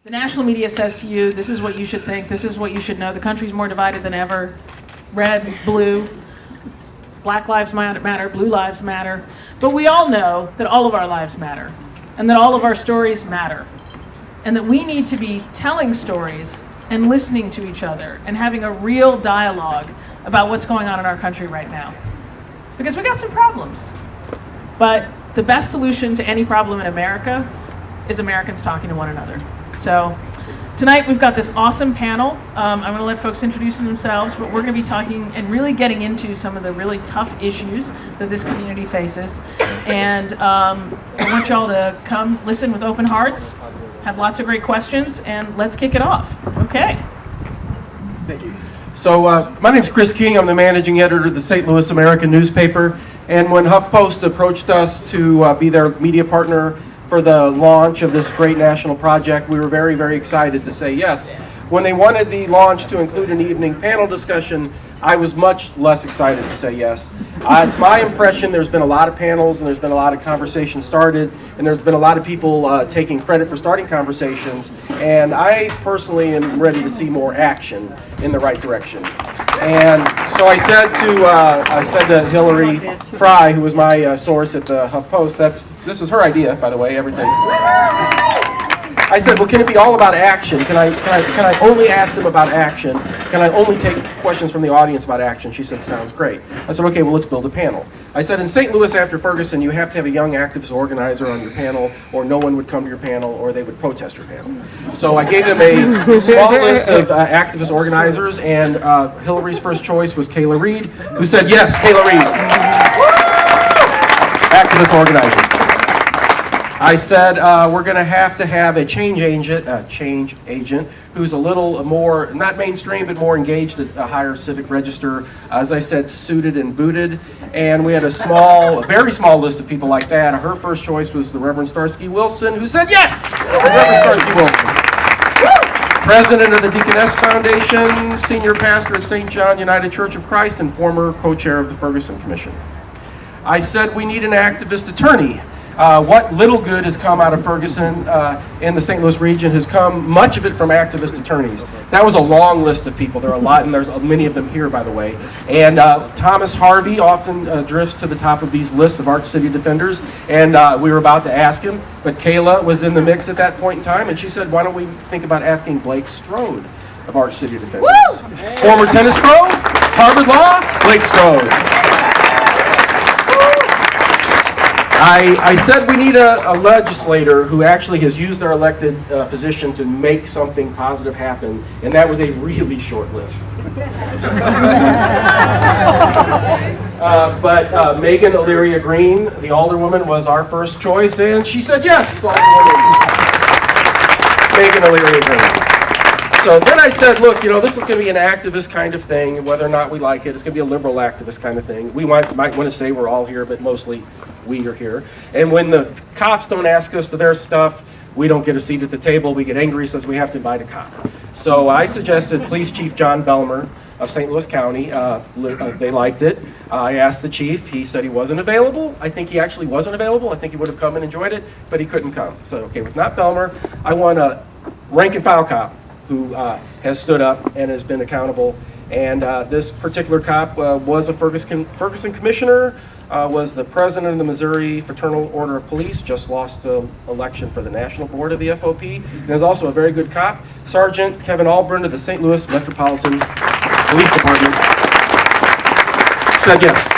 The national media says to you, this is what you should think, this is what you should know. The country's more divided than ever. Red, blue, Black lives matter, blue lives matter. But we all know that all of our lives matter, and that all of our stories matter. And that we need to be telling stories and listening to each other and having a real dialogue about what's going on in our country right now. Because we got some problems. But the best solution to any problem in America is Americans talking to one another. So tonight we've got this awesome panel. I'm going to let folks introduce themselves, but we're going to be talking and really getting into some of the really tough issues that this community faces. And I want y'all to come listen with open hearts, have lots of great questions, and let's kick it off. Okay. Thank you. So my name's Chris King. I'm the managing editor of the St. Louis American newspaper. And when HuffPost approached us to be their media partner for the launch of this great national project, we were very, very excited to say yes. When they wanted the launch to include an evening panel discussion, I was much less excited to say yes. It's my impression there's been a lot of panels and there's been a lot of conversations started, and there's been a lot of people taking credit for starting conversations, and I personally am ready to see more action in the right direction. And so I said to Hillary Fry, who was my source at the HuffPost, this is her idea, by the way, everything. I said, well, can it be all about action? Can I only ask them about action? Can I only take questions from the audience about action? She said, sounds great. I said, okay, well, let's build a panel. I said, in St. Louis after Ferguson, you have to have a young activist organizer on your panel, or no one would come to your panel, or they would protest your panel. So I gave them a small list of activist organizers, and Hillary's first choice was Kayla Reed, who said, yes, Kayla Reed. Activist organizer. I said we're going to have a change agent who's a little more, not mainstream, but more engaged at a higher civic register. As I said, suited and booted. And we had a very small list of people like that. Her first choice was the Reverend Starsky Wilson, who said yes! Reverend Starsky Wilson. President of the Deaconess Foundation, senior pastor at St. John United Church of Christ, and former co-chair of the Ferguson Commission. I said we need an activist attorney. What little good has come out of Ferguson in the St. Louis region has come, much of it from activist attorneys. That was a long list of people. There are a lot, and there's many of them here, by the way. And Thomas Harvey often drifts to the top of these lists of Arch City defenders, and we were about to ask him, but Kayla was in the mix at that point in time, and she said, why don't we think about asking Blake Strode of Arch City defenders? Woo! Former tennis pro, Harvard Law, Blake Strode. I said we need a legislator who actually has used their elected position to make something positive happen, and that was a really short list. But Megan Illyria Green, the Alderwoman, was our first choice, and she said yes, Alderwoman. Megan Illyria Green. So then I said, look, this is going to be an activist kind of thing, whether or not we like it. It's going to be a liberal activist kind of thing. We might want to say we're all here, but mostly we are here. And when the cops don't ask us to their stuff, we don't get a seat at the table. We get angry, says we have to invite a cop. So I suggested Police Chief John Belmer of St. Louis County. They liked it. I asked the chief. He said he wasn't available. I think he actually wasn't available. I think he would have come and enjoyed it, but he couldn't come. So, okay, with not Belmer, I want a rank and file cop who has stood up and has been accountable. And this particular cop was a Ferguson commissioner, was the president of the Missouri Fraternal Order of Police, just lost an election for the national board of the FOP, and is also a very good cop. Sergeant Kevin Albrand of the St. Louis Metropolitan Police Department said yes.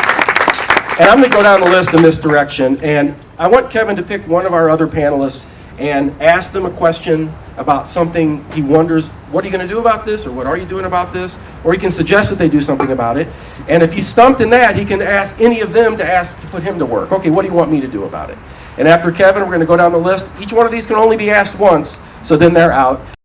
And I'm going to go down the list in this direction, and I want Kevin to pick one of our other panelists and ask them a question about something he wonders, what are you going to do about this, or what are you doing about this? Or he can suggest that they do something about it. And if he's stumped in that, he can ask any of them to put him to work. Okay, what do you want me to do about it? And after Kevin, we're going to go down the list. Each one of these can only be asked once, so then they're out.